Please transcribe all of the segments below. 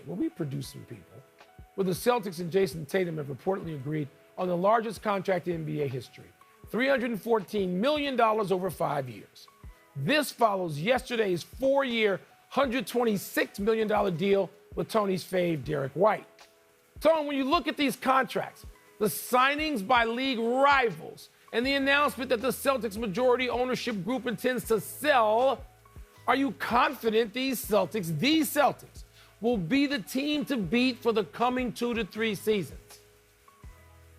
where we produce some people, where the Celtics and Jason Tatum have reportedly agreed on the largest contract in NBA history, $314 million over 5 years. This follows yesterday's 4-year, $126 million deal with Tony's fave, Derek White. Tony, when you look at these contracts, the signings by league rivals, and the announcement that the Celtics majority ownership group intends to sell, are you confident these Celtics, will be the team to beat for the coming 2 to 3 seasons?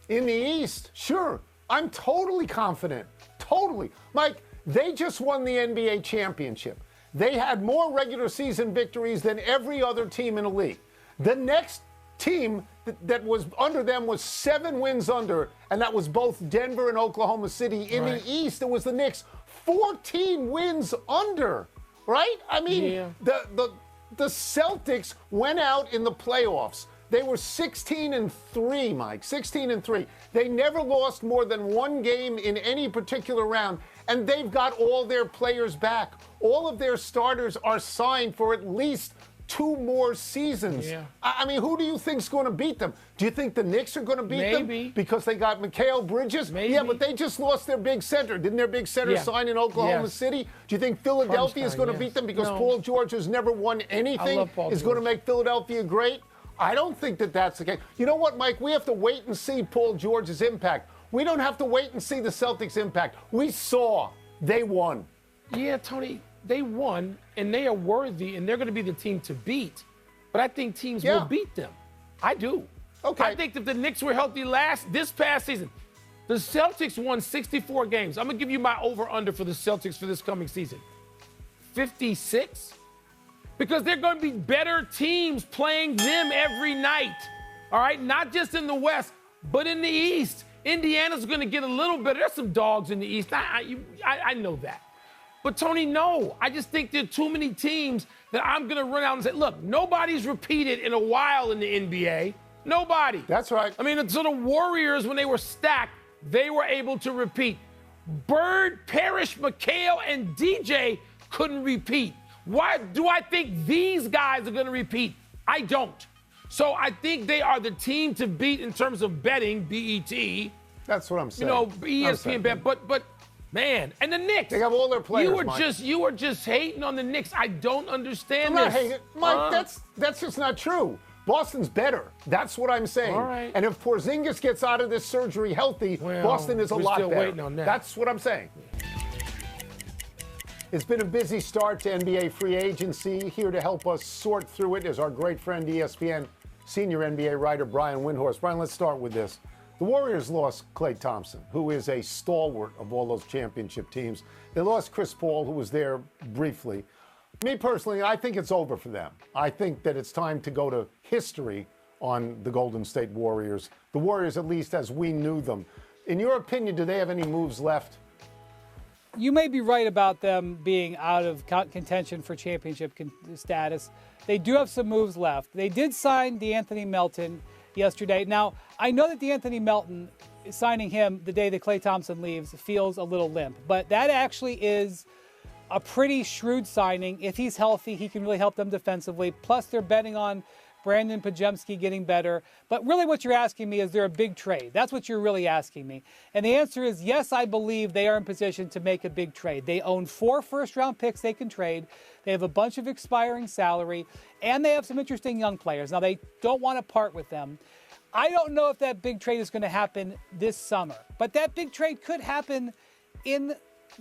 In the East, sure. I'm totally confident. Totally. Mike, they just won the NBA championship. They had more regular season victories than every other team in the league. The next team that was under them was 7 wins under, and that was both Denver and Oklahoma City. In the East, it was the Knicks, 14 wins under, right? I mean, the Celtics went out in the playoffs. They were 16-3, Mike, 16-3. They never lost more than 1 game in any particular round, and they've got all their players back. All of their starters are signed for at least 2 more seasons. Yeah. I mean, who do you think's going to beat them? Do you think the Knicks are going to beat them because they got Mikal Bridges? Maybe. Yeah, but they just lost their big center. Didn't their big center sign in Oklahoma City? Do you think Philadelphia is going to beat them because Paul George has never won anything? Is going to make Philadelphia great? I don't think that that's the case. You know what, Mike? We have to wait and see Paul George's impact. We don't have to wait and see the Celtics' impact. We saw they won. Yeah, Tony, they won, and they are worthy, and they're going to be the team to beat. But I think teams will beat them. I do. Okay. I think if the Knicks were healthy this past season, the Celtics won 64 games. I'm going to give you my over-under for the Celtics for this coming season. 56? Because they're going to be better teams playing them every night. All right? Not just in the West, but in the East. Indiana's going to get a little better. There's some dogs in the East. I know that. But, Tony, no. I just think there are too many teams that I'm going to run out and say, look, nobody's repeated in a while in the NBA. Nobody. That's right. I mean, so the Warriors, when they were stacked, they were able to repeat. Bird, Parrish, McHale, and DJ couldn't repeat. Why do I think these guys are going to repeat? I don't. So I think they are the team to beat in terms of betting, BET. That's what I'm saying. You know, ESPN bet, but man, and the Knicks. They have all their players, You were just hating on the Knicks. I don't understand I'm not hating. Mike, that's just not true. Boston's better. That's what I'm saying. All right. And if Porzingis gets out of this surgery healthy, Boston is a lot better. We're still waiting on that. That's what I'm saying. It's been a busy start to NBA free agency. Here to help us sort through it is our great friend, ESPN senior NBA writer Brian Windhorst. Brian, let's start with this. The Warriors lost Klay Thompson, who is a stalwart of all those championship teams. They lost Chris Paul, who was there briefly. Me personally, I think it's over for them. I think that it's time to go to history on the Golden State Warriors. The Warriors, at least as we knew them. In your opinion, do they have any moves left? You may be right about them being out of contention for championship status. They do have some moves left. They did sign DeAnthony Melton yesterday. Now, I know that DeAnthony Melton, signing him the day that Klay Thompson leaves, feels a little limp. But that actually is a pretty shrewd signing. If he's healthy, he can really help them defensively. Plus, they're betting on Brandon Pajemski getting better. But really what you're asking me is there a big trade? That's what you're really asking me. And the answer is yes, I believe they are in position to make a big trade. They own 4 first-round picks they can trade. They have a bunch of expiring salary. And they have some interesting young players. Now, they don't want to part with them. I don't know if that big trade is going to happen this summer. But that big trade could happen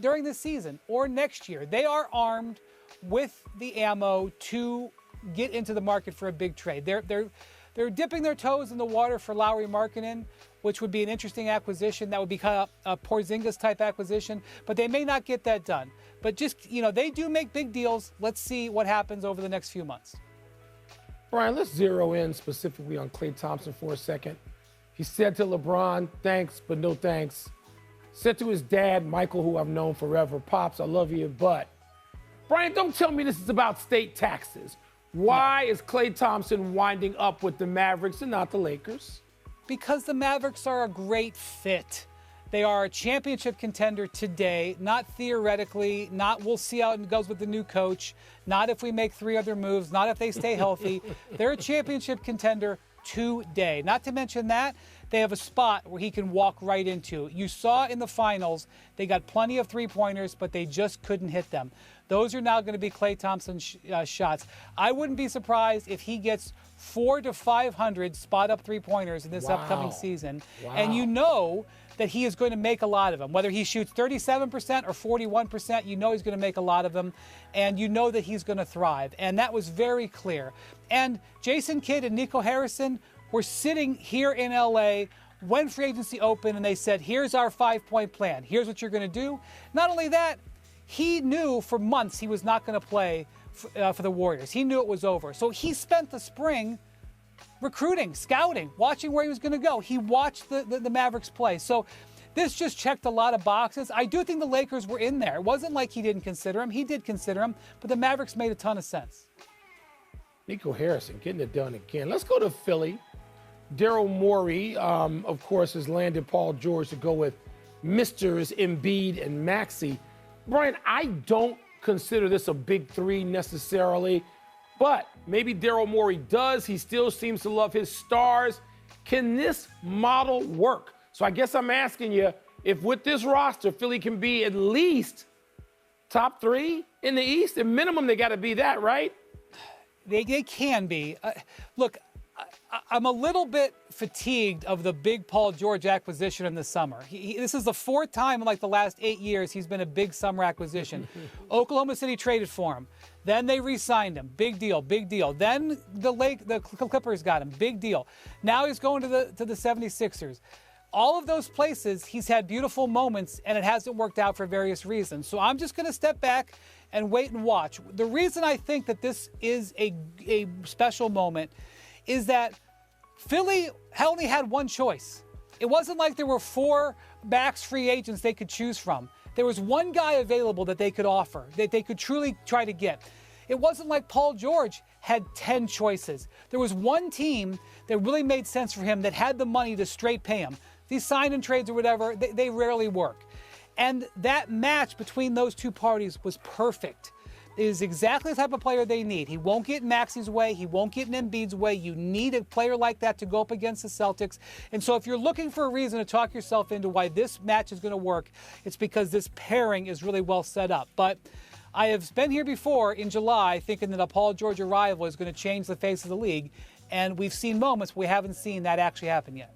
during the season or next year. They are armed with the ammo to get into the market for a big trade. They're dipping their toes in the water for Lauri Markkanen, which would be an interesting acquisition. That would be kind of a Porzingis type acquisition, but they may not get that done. But just, they do make big deals. Let's see what happens over the next few months. Brian, let's zero in specifically on Klay Thompson for a second. He said to LeBron, thanks, but no thanks. Said to his dad, Michael, who I've known forever, Pops, I love you, but Brian, don't tell me this is about state taxes. Why is Klay Thompson winding up with the Mavericks and not the Lakers? Because the Mavericks are a great fit. They are a championship contender today, not theoretically, not we'll see how it goes with the new coach, not if we make 3 other moves, not if they stay healthy. They're a championship contender today. Not to mention that, they have a spot where he can walk right into. You saw in the finals, they got plenty of three-pointers, but they just couldn't hit them. Those are now going to be Klay Thompson shots. I wouldn't be surprised if he gets 400 to 500 spot-up three-pointers in this upcoming season. And you know that he is going to make a lot of them. Whether he shoots 37% or 41%, you know he's going to make a lot of them, and you know that he's going to thrive. And that was very clear. And Jason Kidd and Nico Harrison were sitting here in L.A. when free agency opened, and they said, here's our 5-point plan. Here's what you're going to do. Not only that, he knew for months he was not going to play for the Warriors. He knew it was over. So he spent the spring recruiting, scouting, watching where he was going to go. He watched the Mavericks play. So this just checked a lot of boxes. I do think the Lakers were in there. It wasn't like he didn't consider him. He did consider him, but the Mavericks made a ton of sense. Nico Harrison getting it done again. Let's go to Philly. Daryl Morey, of course, has landed Paul George to go with Misters Embiid and Maxey. Brian, I don't consider this a big three necessarily, but maybe Daryl Morey does. He still seems to love his stars. Can this model work? So I guess I'm asking you, if with this roster, Philly can be at least top 3 in the East, at minimum they got to be that, right? They can be. Look, I'm a little bit fatigued of the big Paul George acquisition in the summer. This is the 4th time in like the last 8 years he's been a big summer acquisition. Oklahoma City traded for him. Then they re-signed him. Big deal, big deal. Then the Clippers got him. Big deal. Now he's going to the 76ers. All of those places, he's had beautiful moments, and it hasn't worked out for various reasons. So I'm just going to step back and wait and watch. The reason I think that this is a special moment is that Philly only had one choice. It wasn't like there were 4 max free agents they could choose from. There was one guy available that they could offer, that they could truly try to get. It wasn't like Paul George had 10 choices. There was one team that really made sense for him that had the money to straight pay him. These sign and trades or whatever, they rarely work. And that match between those two parties was perfect. It is exactly the type of player they need. He won't get in Maxey's way. He won't get in Embiid's way. You need a player like that to go up against the Celtics. And so if you're looking for a reason to talk yourself into why this match is going to work, it's because this pairing is really well set up. But I have been here before in July thinking that a Paul George arrival is going to change the face of the league. And we've seen moments we haven't seen that actually happen yet.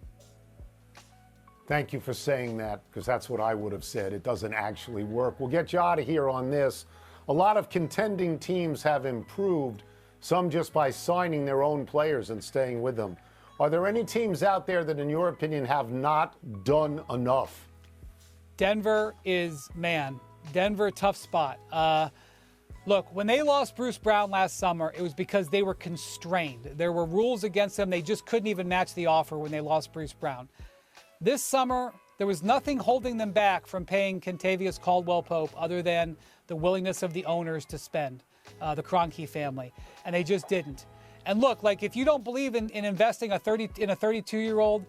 Thank you for saying that, because that's what I would have said. It doesn't actually work. We'll get you out of here on this. A lot of contending teams have improved, some just by signing their own players and staying with them. Are there any teams out there that, in your opinion, have not done enough? Denver, tough spot. Look, when they lost Bruce Brown last summer, it was because they were constrained. There were rules against them. They just couldn't even match the offer when they lost Bruce Brown. This summer, there was nothing holding them back from paying Kentavious Caldwell-Pope other than the willingness of the owners to spend, the Kroenke family, and they just didn't. And look, like if you don't believe in investing in a 32-year-old,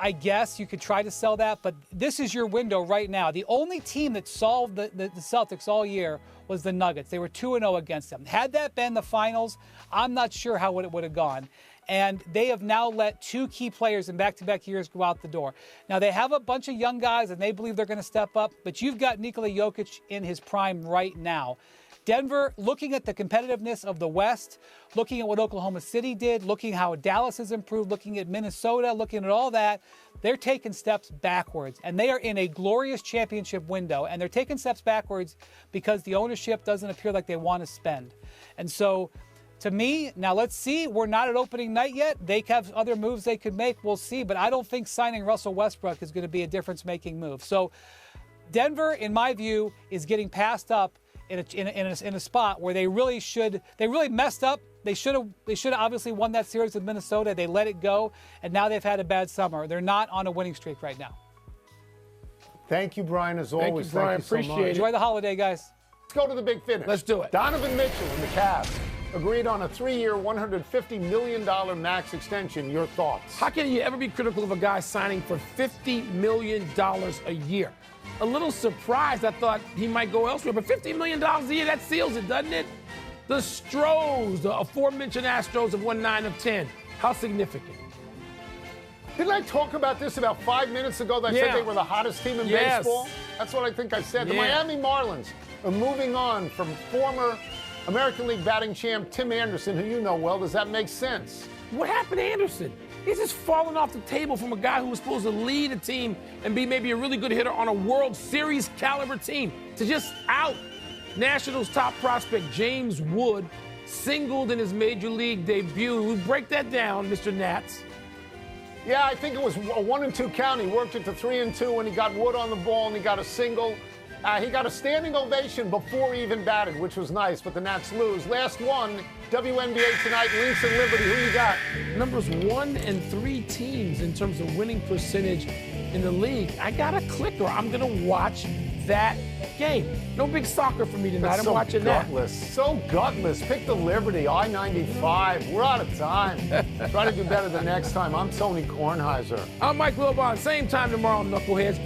I guess you could try to sell that, but this is your window right now. The only team that solved the Celtics all year was the Nuggets. They were 2-0 against them. Had that been the finals, I'm not sure how it would have gone. And they have now let 2 key players in back-to-back years go out the door. Now, they have a bunch of young guys, and they believe they're going to step up, but you've got Nikola Jokic in his prime right now. Denver, looking at the competitiveness of the West, looking at what Oklahoma City did, looking how Dallas has improved, looking at Minnesota, looking at all that, they're taking steps backwards. And they are in a glorious championship window, and they're taking steps backwards because the ownership doesn't appear like they want to spend. And so, to me, now let's see, we're not at opening night yet. They have other moves they could make, we'll see. But I don't think signing Russell Westbrook is going to be a difference-making move. So Denver, in my view, is getting passed up in a spot where they really messed up. They should have obviously won that series with Minnesota. They let it go, and now they've had a bad summer. They're not on a winning streak right now. Thank you, Brian, as always. Thank you, Brian. Appreciate it. Enjoy the holiday, guys. Let's go to the big finish. Let's do it. Donovan Mitchell and the Cavs agreed on a 3-year, $150 million max extension. Your thoughts? How can you ever be critical of a guy signing for $50 million a year? A little surprised. I thought he might go elsewhere, but $50 million a year, that seals it, doesn't it? The Stros, the aforementioned Astros, have won 9 of 10. How significant? Didn't I talk about this about 5 minutes ago that I said they were the hottest team in baseball? That's what I think I said. The Miami Marlins are moving on from former American League batting champ Tim Anderson, who you know well. Does that make sense? What happened to Anderson? He's just fallen off the table from a guy who was supposed to lead a team and be maybe a really good hitter on a World Series caliber team to just out. Nationals top prospect James Wood singled in his major league debut. We break that down, Mr. Nats. Yeah, I think it was a 1-2 count. He worked it to 3-2 when he got Wood on the ball and he got a single. He got a standing ovation before he even batted, which was nice, but the Nats lose. Last one, WNBA tonight, Lynx and Liberty. Who you got? Numbers 1 and 3 teams in terms of winning percentage in the league. I got a clicker. I'm going to watch that game. No big soccer for me tonight. I'm so watching gutless. So gutless. Pick the Liberty, I-95. We're out of time. Try to do better the next time. I'm Tony Kornheiser. I'm Mike Wilbon. Same time tomorrow, Knuckleheads.